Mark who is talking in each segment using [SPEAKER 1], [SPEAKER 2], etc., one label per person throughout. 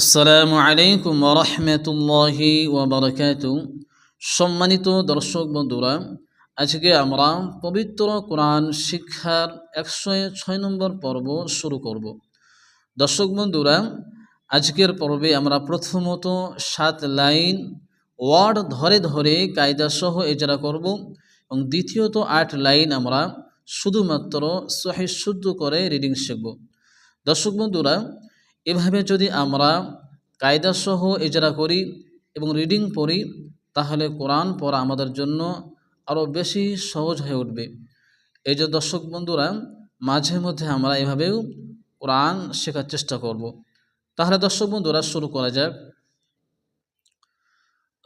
[SPEAKER 1] আসসালামু আলাইকুম ওয়া রাহমাতুল্লাহি ওয়া বারাকাতু। সম্মানিত দর্শক বন্ধুরা, আজকে আমরা পবিত্র কোরআন শিক্ষার 106 নম্বর পর্ব শুরু করব। দর্শক বন্ধুরা, আজকের পর্বে আমরা প্রথমত 7 লাইন ওয়ার্ড ধরে ধরে কায়দা সহ ইজরা করব এবং দ্বিতীয়ত 8 লাইন আমরা শুধুমাত্র সহিহ শুদ্ধ করে রিডিং শিখব। দর্শক বন্ধুরা, এভাবে যদি আমরা কায়দাসহ ইজরা করি এবং রিডিং পড়ি, তাহলে কোরআন পড়া আমাদের জন্য আরও বেশি সহজ হয়ে উঠবে। এই যে দর্শক বন্ধুরা, মাঝে মধ্যে আমরা এভাবেও কোরআন শেখার চেষ্টা করব। তাহলে দর্শক বন্ধুরা, শুরু করা যাক।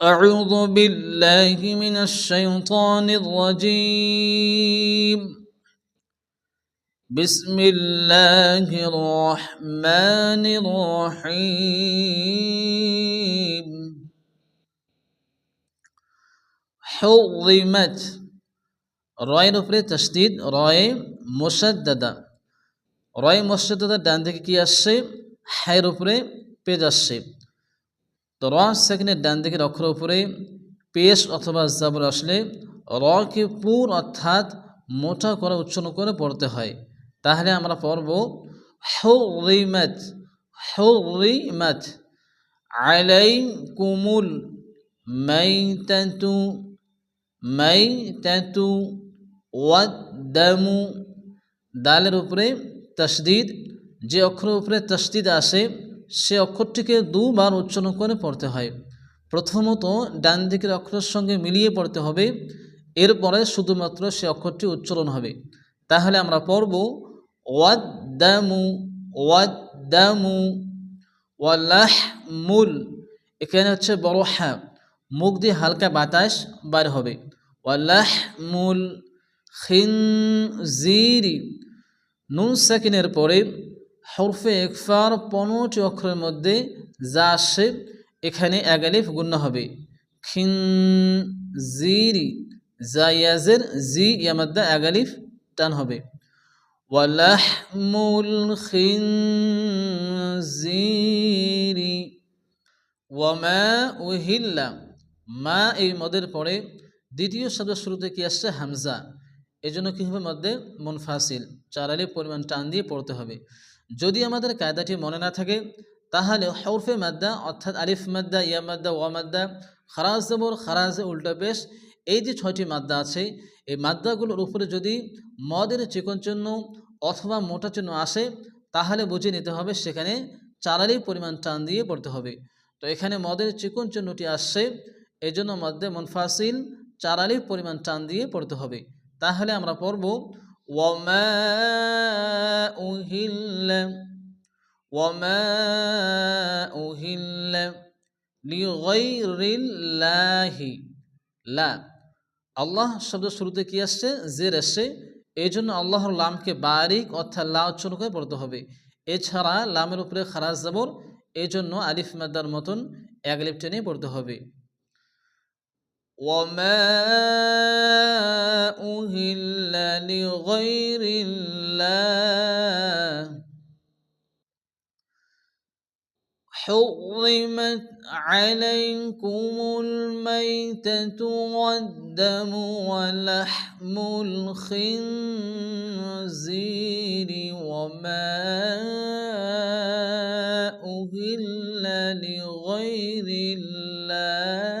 [SPEAKER 1] আউযু বিল্লাহি মিনাশ শাইতানির রাজীম। بسم الله الرحمن الرحيم حرمت রয়ের উপরে তাসদীদ, রয়ে মুশাদ্দাদা। রয়ে মুশাদ্দাদা ডান দিকে কি আসছে? হায়ের উপরে পেজ আসছে। তো র সেকেন্ডের ডান দিকের অক্ষরের উপরে পেশ অথবা জাবর আসলে রকে পুর অর্থাৎ মোটা করে উচ্চারণ করে পড়তে হয়। তাহলে আমরা পড়ব হুরিমাত হুরিমাত আলাইকুমুল মাইতাতু মাইতাতু ওয়াদ্দামু। দালের উপরে তাসদীদ, যে অক্ষরের উপরে তাসদীদ আসে সে অক্ষরটিকে দুবার উচ্চারণ করে পড়তে হয়। প্রথমত ডান দিকের অক্ষরের সঙ্গে মিলিয়ে পড়তে হবে, এরপরে শুধুমাত্র সে অক্ষরটি উচ্চারণ হবে। তাহলে আমরা পড়ব ওয়াদ্দামু ওয়াদ্দামু ওয়ালাহমুল। এখানে হচ্ছে বড় হ্যাঁ, মুখ দিয়ে হালকা বাতাস বাইর হবে। ওয়ালাহমুল খিনজিরি। নুন সাকিনের পরে হরফে ইকফার 15টি অক্ষরের মধ্যে যা আসে এখানে এক আলিফ গুণনা হবে। খিনজিরি, জায়াজের জি ইয়ামাদ্দা এক আলিফ টান হবে। ওয়ালাহমুল খিনজিরি ওয়ামা উহিল্লা। মা এই মদের পরে দ্বিতীয় শব্দের শুরুতে কি আসছে? হামজা। এই জন্য কী হবে? মধ্যে মুনফাসিল, 4 আলিফ পরিমাণ টান দিয়ে পড়তে হবে। যদি আমাদের কায়দাটি মনে না থাকে তাহলে হরফে মাদ্দা অর্থাৎ আলিফ মাদ্দা, ইয়া মাদ্দা, ওয়া মাদ্দা, খারাজ জবর, খারাজে উল্টা পেশ, এই যে 6টি মাদ্দা আছে এই মাদ্দাগুলোর উপরে যদি মদের চিকন চিহ্ন অথবা মোটা চিহ্ন আসে তাহলে বুঝে নিতে হবে সেখানে 4 আলিফ পরিমাণ টান দিয়ে পড়তে হবে। তো এখানে মদের চিকন চিহ্নটি আসছে, এই জন্য মধ্যে মুনফাসিল 4 আলিফ পরিমাণ টান দিয়ে পড়তে হবে। তাহলে আমরা পড়ব ওয়ামা উহিল্লা ওয়ামা উহিল্লা লিগাইরিল্লাহি। লা, আল্লাহ শব্দ শুরুতে কি আসছে? জের আসছে, এই জন্য আল্লাহর লামকে বারিক অর্থাৎ লা উচ্চারণ করে পড়তে হবে। এছাড়া লামের উপরে খারাজ জবর, এই জন্য আলিফ মাদ্দার মতন এক আলিফ টেনে পড়তে হবে। وما أهل لغير الله حرمت عليكم الميتة والدم ولحم الخنزير وما أهل لغير الله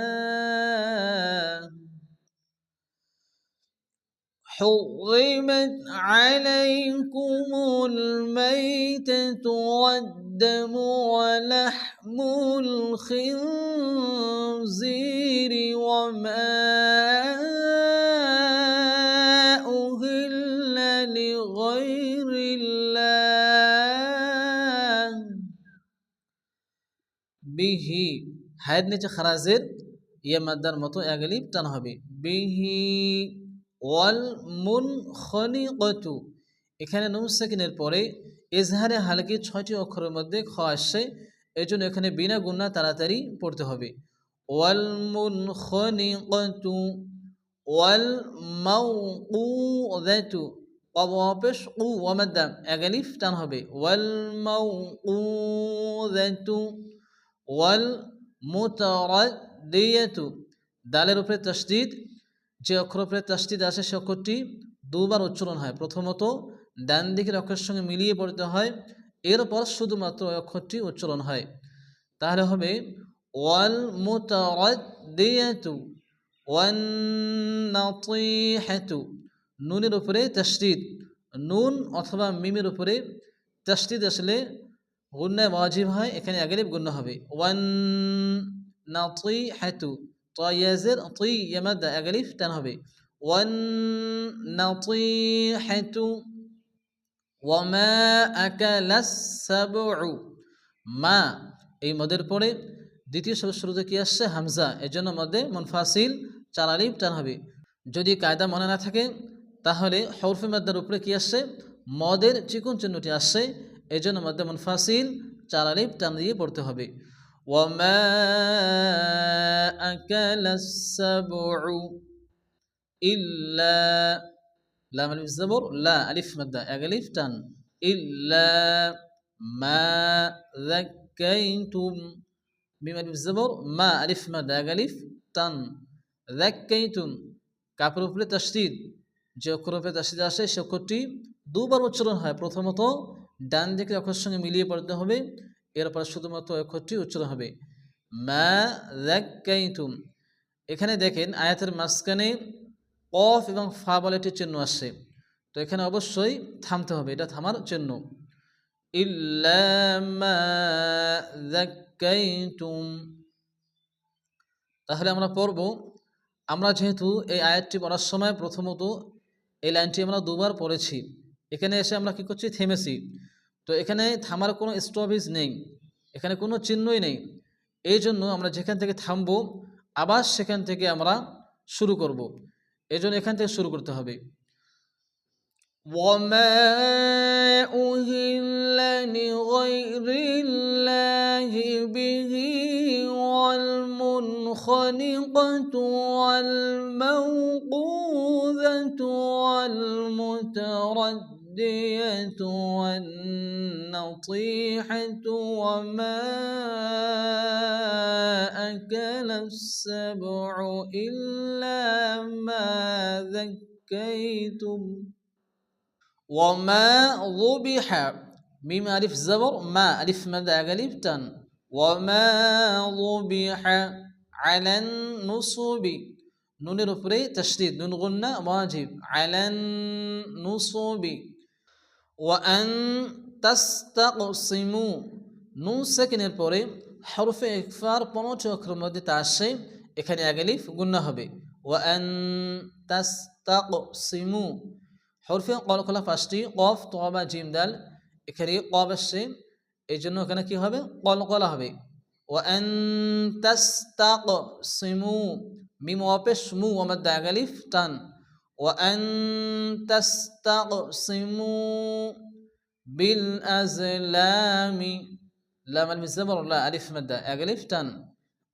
[SPEAKER 1] حرمت عليكم الميتة والدم ولحم الخنزير وما أهل لغير الله به। হায়ের নিচে খারাজের ইয়া মাদ্দার মতো এক আলিফ টান হবে। বিহি ওয়াল মুনখনিকতু, এখানে নুন সাকিনের পরে ইজহারে হালকি 6টি অক্ষরের মধ্যে খ আসছে, এই জন্য এখানে বিনা গুণা তাড়াতাড়ি পড়তে হবে। ওয়াল মুনখনিকতু ওয়াল মাউকুযাতু, কব পেশ উ ওয়া মাদ্দা এক আলিফ টান হবে। ওয়াল মাউকুযাতু ওয়াল মুতারাদ্দিয়াতু, দালের উপরে তাসদীদ, যে অক্ষর উপরে তাসদীদ আসে সে অক্ষরটি দুবার উচ্চারণ হয়। প্রথমত ডান দিকের অক্ষরের সঙ্গে মিলিয়ে পড়তে হয়, এরপর শুধুমাত্র ওই অক্ষরটি উচ্চারণ হয়। তাহলে হবে ওয়াল মুতারাদ্দিয়াতু ওয়ান নাতিহাতু, নুনের উপরে তাসদীদ, নুন অথবা মিমের উপরে তাসদীদ আসলে গুন্নায় ওয়াজিব হয়, এখানে আলিফ গুন্না হবে। ওয়ান নাতিহাতু, তয়াজের তি ইয়ামাদ আলিফ টান হবে। ওয়ান নাতিহাতু ওয়ামা আকালাস সাবউ, মা এই মদের পরে দ্বিতীয় শব্দ শুরুতে কি আসছে? হামজা, এর জন্য মধ্যে মুনফাসিল 4 আলিফ টান হবে। যদি কায়দা মনে না থাকে তাহলে হরফে মাদ্দার উপরে কি আসছে? মদের চিকন চিহ্নটি আসছে, এই জন্য মধ্যে মুনফাসিল 4 আলিফ টান দিয়ে পড়তে হবে। ওয়ামা আকালাস সাবউ ইল্লা, লাম আলিফ জবর লা, আলিফ মাদ্দা এক আলিফ টান, ইল্লা মা যাক্কাইতুম, মিম আলিফ জবর মা, আলিফ মাদ্দা এক আলিফ টান, যাক্কাইতুম, কাফের উপরে তাসদীদ, যে অক্ষর উপরে তাসদীদ আসে সে অক্ষরটি দুবার উচ্চারণ হয়। প্রথমত ডান দিকের অক্ষরের সঙ্গে মিলিয়ে পড়তে হবে, এরপর শুধুমাত্র অক্ষরটি উচ্চারণ হবে, মা যাক্কাইতুম। এখানে দেখেন আয়াতের মাঝখানে কফ এবং ফা বলে একটি চিহ্ন আসছে, তো এখানে অবশ্যই থামতে হবে, এটা থামার চিহ্ন। ইল্লা মা যাক্কাইতুম, তাহলে আমরা পড়ব। আমরা যেহেতু এই আয়াতটি পড়ার সময় প্রথমত এই লাইনটি আমরা দুবার পড়েছি, এখানে এসে আমরা কি করছি? থেমেছি। তো এখানে থামার কোনো স্টপেজ নেই, এখানে কোনো চিহ্নই নেই, এই জন্য আমরা যেখান থেকে থামবো আবার সেখান থেকে আমরা শুরু করব, এই জন্য এখান থেকে শুরু করতে হবে। وما أهل لغير الله به والمنخنقة والموقوذة والمتردية والنطيحة وما أكل السبع إلا ما ذكيتم وما ذبح، ميم ألف زبر ما، ألف مد ألف تن، وما ذبح على النصب، نون الأفري تشديد، نون غنة واجب، على النصب، وأن تستقسموا، نون ساكن الপরে হরফে ইকফার ৫ অক্ষরের মধ্যে তা আসে, এখানে আলিফ গুন্না হবে। وأن تستقسموا, হরফে কলকলা 5টি, কফ ত বা জিম দাল, এখানে কফ আসছে, এই জন্য এখানে কি হবে? কলকলা হবে। ওয়ান তাস্তাকসিমু, মিম ওয়াপে সমু ওয়ামাদ আলিফ টান, ওয়ান তাস্তাকসিমু বিল আজলামি, লাম আলিফ জবর লা, আলিফ মাদ্দা আলিফ টান।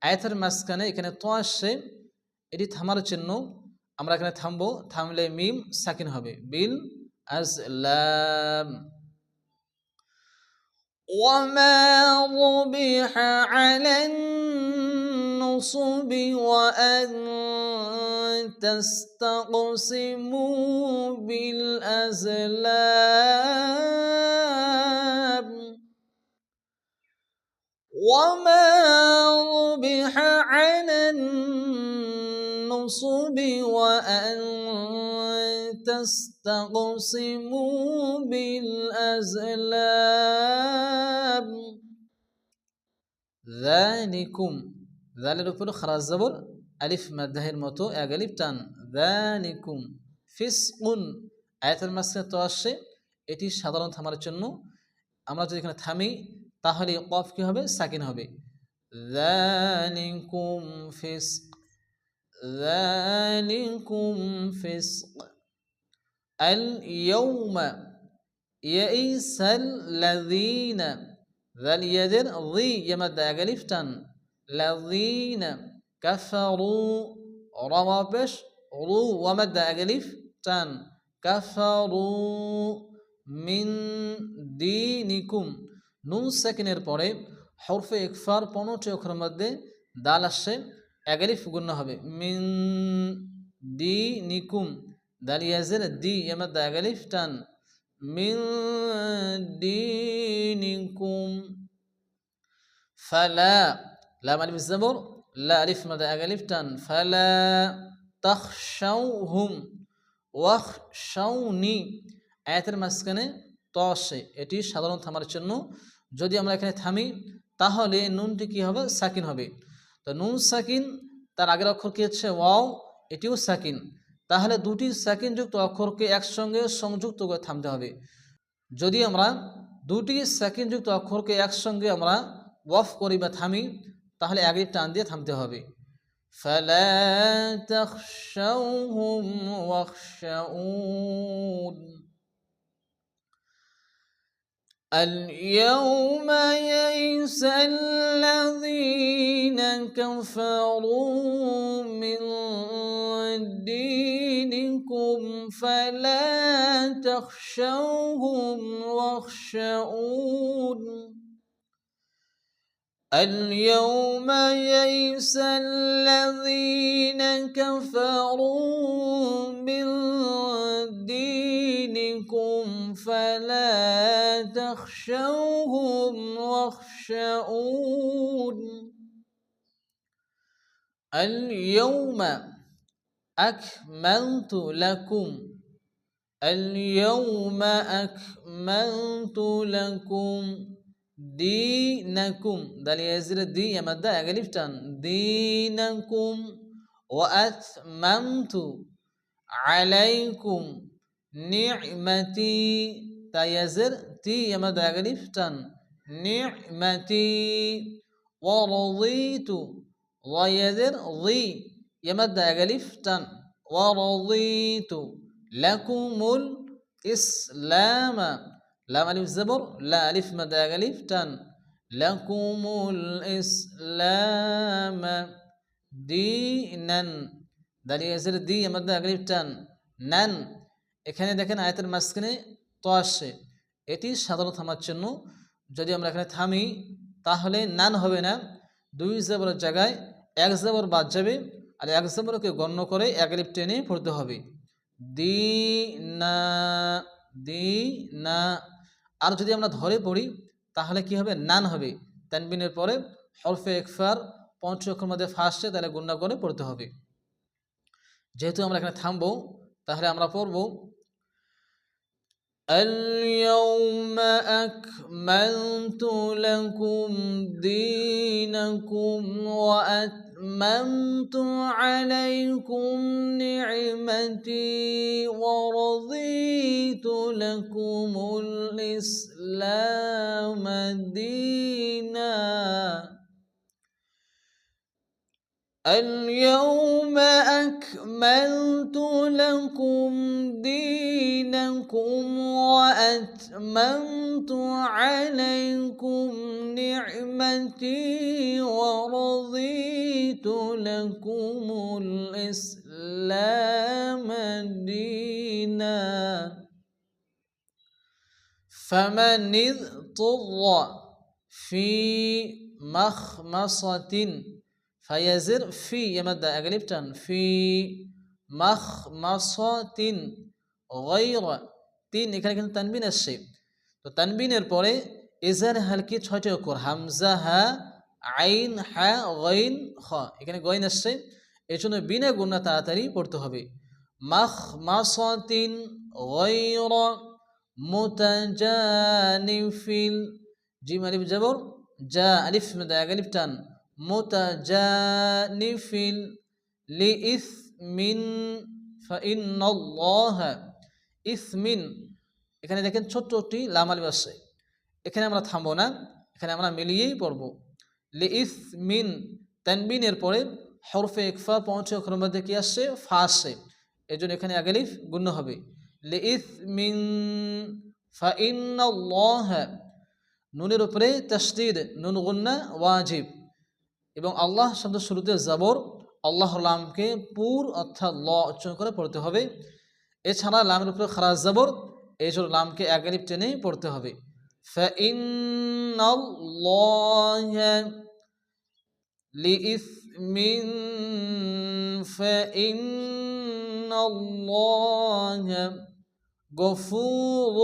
[SPEAKER 1] আয়াতের মাঝখানে এখানে তো আসছে, এটি থামার চিহ্ন, আমরা এখানে থামবো, থামলে মিম সাকিন হবে, বিল আজলাম। وما ذبح على النصب وأن تستقسموا بالأزلام وما ذبح على النصب وأن تستقسموا بالأزلام ذلكم, ذালের উপর খারাজ জবর আলিফ মাদ্দাহের মতো এক আলিফ টান, ذلكم ফিসকুন, আয়াতের মাঝখানে তো আসছে, এটি সাধারণ থামার জন্য। আমরা যদি এখানে থামি তাহলে কফ কি হবে? সাকিন হবে। ذلكم فسق, ذلكم فسق اليوم يئس الذين, ذل يدر ضي يمد ألف تن، الذين كفروا روابش رو ومد ألف تن كفروا من دينكم, নুন সেকেন্ডের পরে হরফে ইকফার 15টি অক্ষরের মধ্যে দাল আসছে, এক আলিফ গুণনা হবে। মিন দীনিকুম, দাল ইয়াজের দি এর মধ্যে এক আলিফ টান। মিন দীনিকুম। ফালা, লাম আলিফ জবর, লা আলিফ মধ্যে এক আলিফ টান। ফালা তাখশাউহুম ওয়াখশাউনি, আয়াতের মাঝখানে ত আসে, এটি সাধারণ থামার জন্য। যদি আমরা এখানে থামি তাহলে নুনটি কি হবে? সাকিন হবে। তো নুন সাকিন, তার আগের অক্ষর কি হচ্ছে? ওয়াও, এটিও সাকিন। তাহলে দুটি সাকিন যুক্ত অক্ষরকে একসঙ্গে সংযুক্ত করে থামতে হবে। যদি আমরা দুটি সাকিন যুক্ত অক্ষরকে একসঙ্গে আমরা ওয়াফ করি বা থামি, তাহলে এক আলিফ টান দিয়ে থামতে হবে। ফালা তাখশাউহুম ওয়াখশাউন। اليوم يئس الذين كفروا من دينكم فلا تخشوهم واخشؤون. اليوم يئس الذين كفروا من دينكم فلا تخشوهم واخشؤون. اليوم أكملت لكم، اليوم أكملت لكم دينكم، دال يزيد دي يمدا أغلفتان دينكم. وأتممت عليكم نعمتي، تا يزر تي يمدا أغلفتان نعمتي. ورضيت، ويزر ضي يمدا أغلفتان ورضيت لكم الإسلام، لام ألف زبر لا ألف مد ألف تن لكم الإسلام دينا، দাঁড়িয়ে এসে দি মধ্যে আলিফ টান নান। এখানে দেখেন আয়াতের মাঝখানে তো আসছে, এটি সাধারণ থামার জন্য। যদি আমরা এখানে থামি তাহলে নান হবে না, দুই জবরের জায়গায় এক জবর বাদ যাবে, আর এক জবরকে গণ্য করে এক আলিফ টেনে পড়তে হবে। দিনা, দিনা। আর যদি আমরা ধরে পড়ি তাহলে কি হবে? নান হবে। তানবিনের পরে হরফে ইকফার 5 অক্ষরের মধ্যে ফার্স্টে, তাহলে গুণনা করে পড়তে হবে। যেহেতু আমরা এখানে থামবো, তাহলে আমরা পড়ব اليوم أكملت لكم دينكم وأتممت عليكم نعمتي ورضيت لكم الإسلام دينا. اليوم أكملت لكم دينكم وأتممت عليكم نعمتي ورضيت لكم الإسلام دينا. فمن اضطر في مخمصة، ফায়াজের ফি ইয়ামাদা আগালিফ টান ফি মাখমাসাতিন গায়রা তিন, এখানে কিন্তু তানবিন আসছে। তো তানবিনের পরে ইজার হালকি 6টি অক্ষর হামজা হা আইন হা গাইন খ, এখানে গাইন আসছে, এর জন্য বিনা গুণা তাড়াতাড়ি পড়তে হবে। মাখমাসাতিন গায়রা মুতাজানিফিল, জিম আলিফ জবর জা আলিফ মাদা আগালিফ টান মুতাজানিফিল লিইসমিন ফাইন্নাল্লাহা ইসমিন। এখানে দেখেন ছোট্ট একটি লাম আলিফ আসছে, এখানে আমরা থামবো না, এখানে আমরা মিলিয়েই পড়ব। লিইসমিন, তানবিনের পরে হরফে ইকফা 5 অক্ষরের মধ্যে কি আসছে? ফা আসছে, এর জন্য এখানে আলিফ গুণ্য হবে। লিইসমিন ফাইন্নাল্লাহা, নুনের উপরে তাসদীদ, নুন গুন্না ওয়াজিব, এবং আল্লাহ শব্দ শুরুতে জবর, আল্লাহর লামকে পুর অর্থাৎ ল উচ্চারণ করে পড়তে হবে। এছাড়া লামের উপরে খারাজ জবর, এই জন্য লামকে এক আলিফ টেনে পড়তে হবে। فإن الله لإثم فإن الله غفور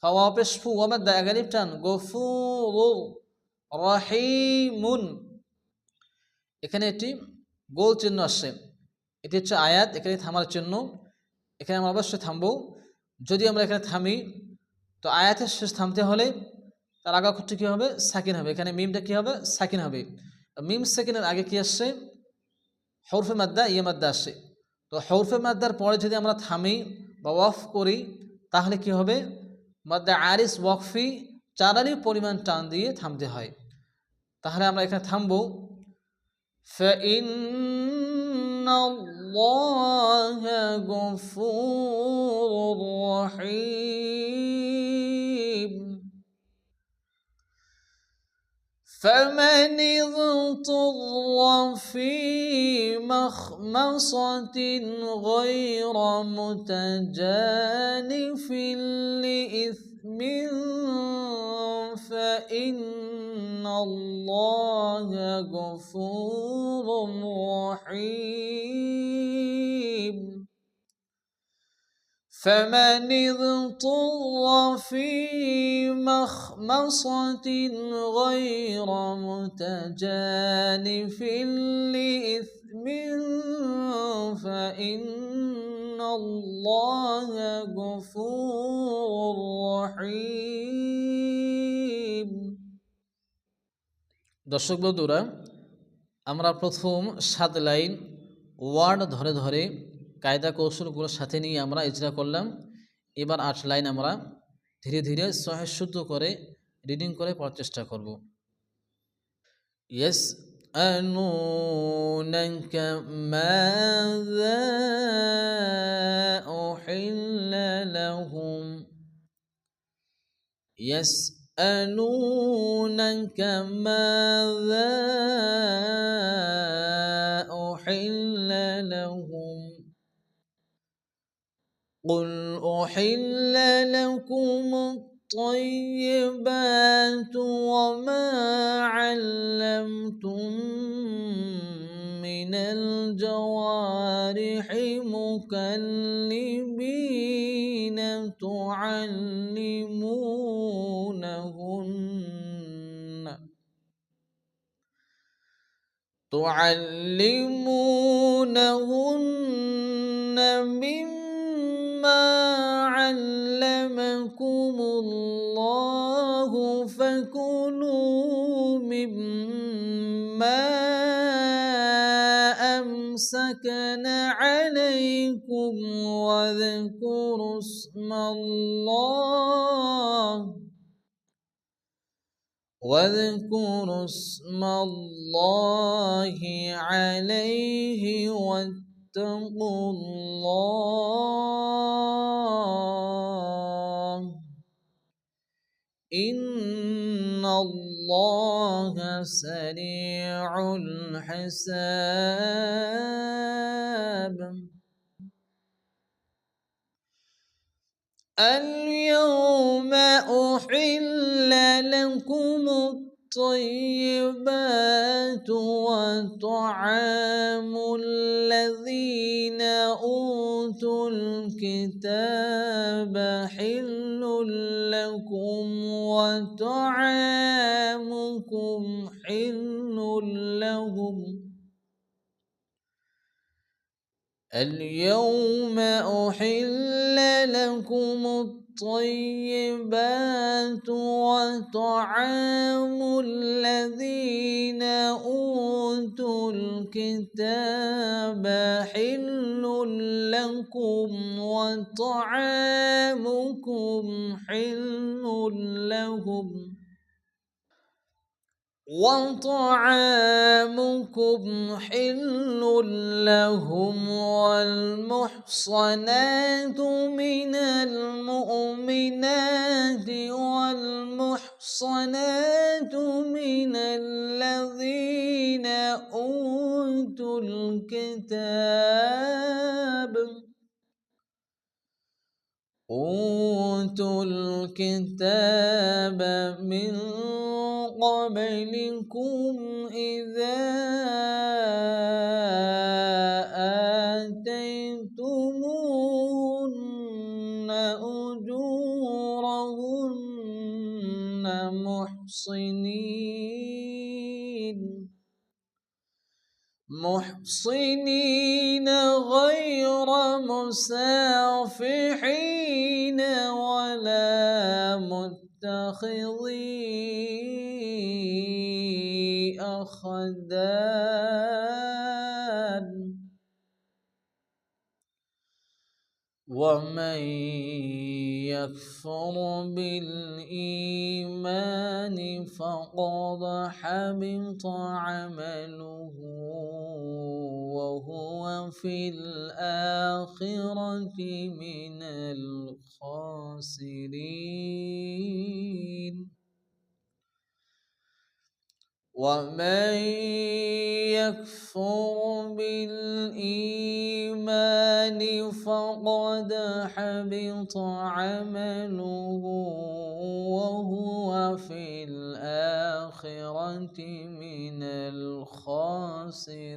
[SPEAKER 1] فوابس فو ومد أغلب تان غفور রহিমুন এখানে একটি গোল চিহ্ন আসছে এটি হচ্ছে আয়াত এখানে থামার চিহ্ন এখানে আমরা অবশ্যই থামবো যদি আমরা এখানে থামি তো আয়াতের শেষ থামতে হলে তার আগা অক্ষরটি কী হবে সাকিন হবে এখানে মিমটা কী হবে সাকিন হবে মিম সাকিনের আগে কি আসছে হরফে মাদ্দা ইয়ে মাদ্দা আসছে তো হরফে মাদ্দার পরে যদি আমরা থামি বা ওয়াফ করি তাহলে কি হবে মাদ্দা আরিস ওয়াকফি চারারি পরিমাণ টান দিয়ে থামতে হয় তাহলে আমরা এখানে থামবো فإن الله غفور رحيم فمن اضطر في مخمصة غير متجانف لإثم فإن الله غفور رحيم فمن اضطر في مخمصة غير متجانف لإثم فإن الله غفور رحيم দর্শক বন্ধুরা আমরা প্রথম 7 লাইন ওয়ার্ড ধরে ধরে কায়দা কৌশলগুলোর সাথে নিয়ে আমরা ইজরা করলাম এবার 8 লাইন আমরা ধীরে ধীরে সহিহ শুদ্ধ করে রিডিং করে পড়ার চেষ্টা করব ইয়াসআলুনাকা মাযা উহিল্লা লাহুম ইয়াসআলুনাকা মাযা উহিল্লা লাহুম قل أحل لكم الطيبات وما علمتم من الجوارح مكلبين تعلمونهن مما علمكم الله فكلوا مما أمسكن عليكم واذكروا اسم الله عليه واتقوا الله إن الله سريع الحساب اليوم أحل لكم الطيبات وطعام الذين أوتوا الكتاب حل لكم وطعامكم حل لهم اليوم أحل لكم الطيبات وطعام الذين أوتوا الكتاب حل لكم وطعامكم حل لهم والمحصنات من المؤمنات والمحصنات من الذين أوتوا الكتاب أوتوا الكتاب من قبلكم إذا آتيتموهن أجورهن محصنين غير مسافحين ولا متخذي أخدان ومن يكفر بالإيمان فقد حبط عمله وهو في الآخرة من الخاسرين ومن يكفر بالإيمان فقد حبط عمله وهو في الآخرة من الخاسرين. من الخاسرين